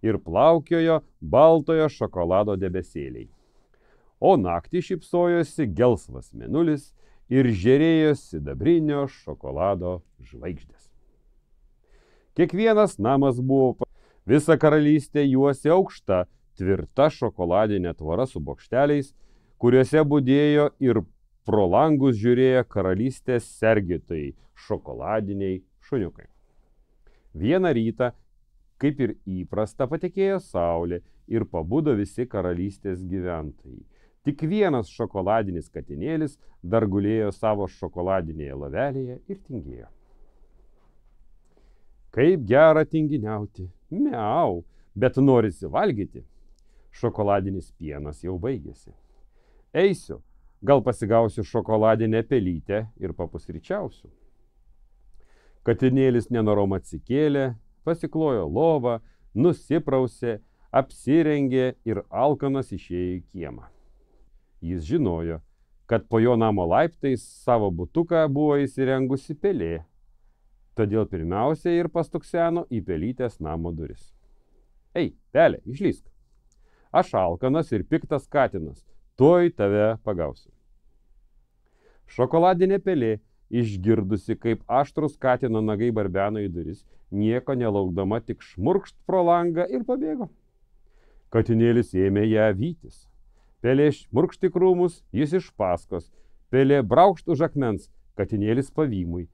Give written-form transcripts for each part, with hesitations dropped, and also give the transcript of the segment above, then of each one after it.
ir plaukiojo baltojo šokolado debesėliai. O naktį šypsojosi gelsvas mėnulis ir žėrėjo sidabrinio šokolado žvaigždės. Kiekvienas namas buvo, visa karalystė juosi aukšta, tvirta šokoladinė tvora su bokšteliais, kuriuose budėjo ir pro langus žiūrėjo karalystės sergėtojai, šokoladiniai šuniukai. Vieną rytą, kaip ir įprasta, patekėjo saulė ir pabudo visi karalystės gyventojai. Tik vienas šokoladinis katinėlis dar gulėjo savo šokoladinėje lovelėje ir tingėjo. Kaip gera tinginiauti, miau, bet norisi valgyti. Šokoladinis pienas jau baigėsi. Eisiu, gal pasigausiu šokoladinę pelytę ir papusryčiausiu. Katinėlis nenorom atsikėlė, pasiklojo lovą, nusiprausė, apsirengė ir alkanas išėjo į kiemą. Jis žinojo, kad po jo namo laiptais savo butuką buvo įsirengusi pelė, todėl pirmiausia ir pastukseno į pelytės namo duris. Ei, pelė, išlįsk. Aš alkanas ir piktas katinas, tuoj tave pagausiu. Šokoladinė pelė, išgirdusi, kaip aštrus katino nagai barbeno į duris, nieko nelaukdama tik šmurkšt pro langą ir pabėgo. Katinėlis ėmė ją vytis. Pelė šmurkšt į krūmus, jis iš paskos. Pelė braukšt už akmens, katinėlis pavymui.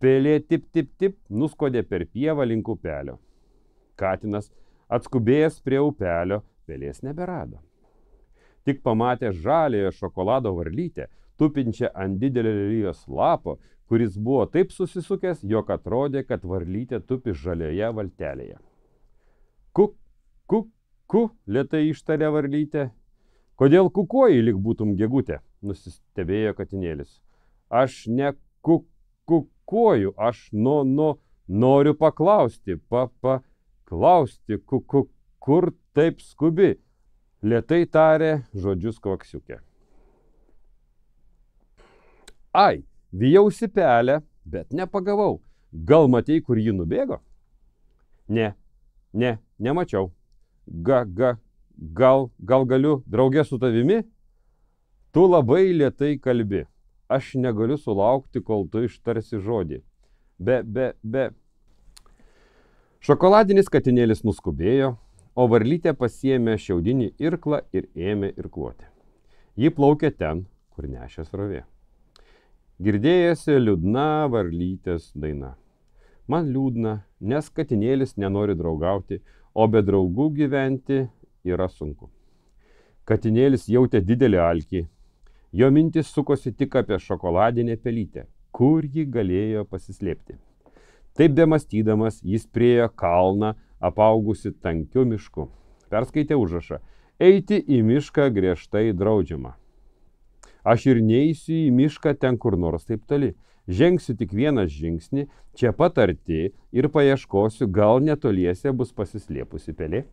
Pelė tip nuskodė per pievą link upelio. Katinas, atskubėjęs prie upelio, pelės neberado. Tik pamatė žaliojo šokolado varlytę, tupinčią ant didelio lelijos lapo, kuris buvo taip susisukęs, jog atrodė, kad varlytė tupi žalioje valtelėje. Ku, lėtai ištarė varlytė. Kodėl kukuoji, lyg būtum gegutė, nusistebėjo katinėlis. Aš ne kukuoju, aš noriu paklausti, klausti, kur taip skubi, lėtai tarė žodžius kvaksiukė. Ai, vijausi pelę, bet nepagavau. Gal matei, kur ji nubėgo? Ne, nemačiau. Gal galiu draugė su tavimi? Tu labai lėtai kalbi. Aš negaliu sulaukti, kol tu ištarsi žodį. Be. Šokoladinis katinėlis nuskubėjo, o varlytė pasiėmė šiaudinį irklą ir ėmė irkluoti. Ji plaukė ten, kur nešė srovė. Girdėjosi liūdna varlytės daina. Man liūdna, nes katinėlis nenori draugauti, o be draugų gyventi yra sunku. Katinėlis jautė didelį alkį. Jo mintis sukosi tik apie šokoladinę pelytę, kur ji galėjo pasislėpti. Taip bemastydamas, jis priėjo kalną, apaugusi tankiu mišku. Perskaitė užrašą. Eiti į mišką griežtai draudžiama. Aš ir neisiu į mišką ten kur nors taip toli. Žengsiu tik vieną žingsnį, čia pat arti ir paieškosiu, gal netoliese bus pasislėpusi pelė.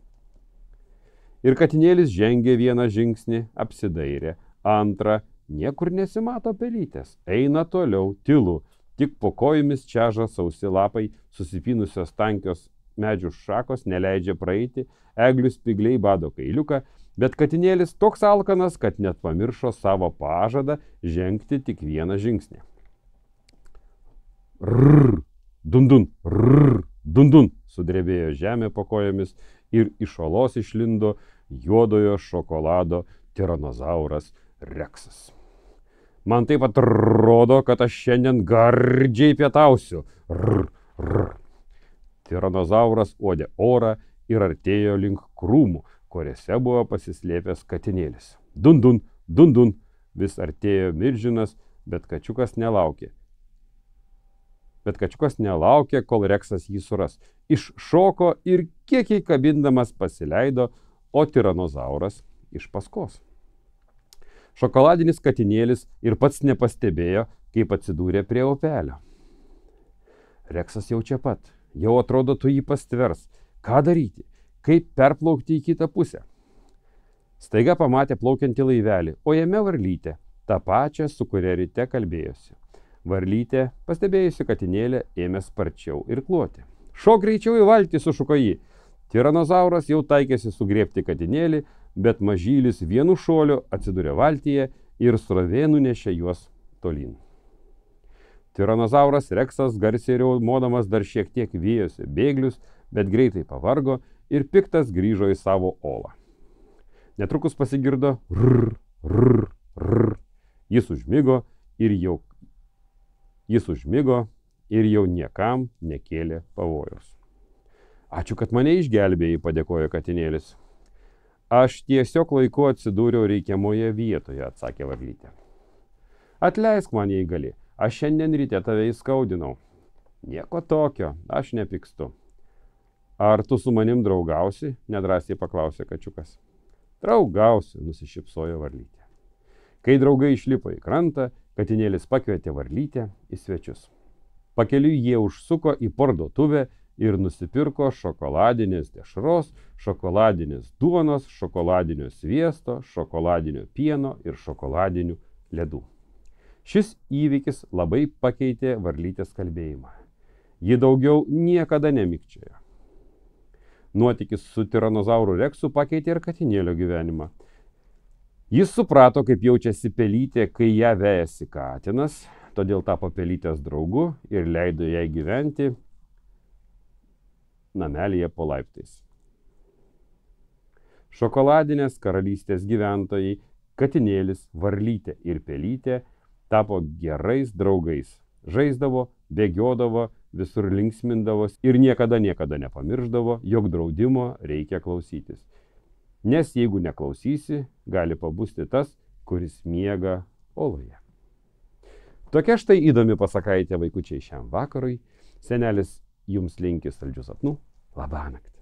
Ir katinėlis žengė vieną žingsnį, apsidairė, antrą, niekur nesimato pelytės, eina toliau, tylu, tik po kojomis čeža sausi lapai, susipynusios tankios medžių šakos neleidžia praeiti, eglių spygliai bado kailiuką, bet katinėlis toks alkanas, kad net pamiršo savo pažadą žengti tik vieną žingsnį. Rrrr, dundun, sudrebėjo žemė po kojomis ir iš olos išlindo juodojo šokolado tiranozauras Reksas. Man taip atrodo, kad aš šiandien gardžiai pietausiu. Tiranozauras uodė orą ir artėjo link krūmų, kuriuose buvo pasislėpęs katinėlis. Dundun, vis artėjo milžinas, bet kačiukas nelaukė. Kol Reksas jį suras. Iššoko ir kiek įkabindamas pasileido, o tiranozauras iš paskos. Šokoladinis katinėlis ir pats nepastebėjo, kaip atsidūrė prie upelio. Reksas jau čia pat, jau atrodo tu jį pastvers. Ką daryti? Kaip perplaukti į kitą pusę? Staiga pamatė plaukiantį laivelį, o jame varlytę, tą pačią, su kuria ryte kalbėjosi. Varlytė, pastebėjusi katinėlę, ėmė sparčiau irkluoti. Šok greičiau į valtį, sušuko jį. Tiranozauras jau taikėsi sugriebti katinėlį, bet mažylis vienu šuoliu atsidūrė valtyje ir srovė nunešė juos tolyn. Tiranozauras Reksas garsiai riaumodamas dar šiek tiek vijosi bėglius, bet greitai pavargo ir piktas grįžo į savo olą. Netrukus pasigirdo rrr, rrr, rrr. Jis užmigo ir jau niekam nekėlė pavojaus. Ačiū, kad mane išgelbėjai, padėkojo katinėlis. Aš tiesiog laiku atsidūriau reikiamoje vietoje, atsakė varlytė. Atleisk man, jei gali, aš šiandien ryte tave įskaudinau. Nieko tokio, aš nepykstu. Ar tu su manim draugausi? Nedrąsiai paklausė kačiukas. Draugausiu, nusišypsojo varlytė. Kai draugai išlipo į krantą, katinėlis pakvietė varlytę į svečius. Pakeliui jie užsuko į parduotuvę ir nusipirko šokoladinės dešros, šokoladinės duonos, šokoladinio sviesto, šokoladinio pieno ir šokoladinių ledų. Šis įvykis labai pakeitė varlytės kalbėjimą. Ji daugiau niekada nemikčiojo. Nuotykis su tiranozauru Reksu pakeitė ir katinėlio gyvenimą. Jis suprato, kaip jaučiasi pelytė, kai ją vejasi katinas, todėl tapo pelytės draugu ir leido jai gyventi namelyje po laiptais. Šokoladinės karalystės gyventojai, katinėlis, varlytė ir pelytė tapo gerais draugais. Žaisdavo, bėgiodavo, visur linksmindavos ir niekada nepamirždavo, jog draudimo reikia klausytis. Nes jeigu neklausysi, gali pabusti tas, kuris miega oloje. Tokia štai įdomi pasakaitė vaikučiai šiam vakarui. Senelis jums linki saldžių sapnų. Labanakt.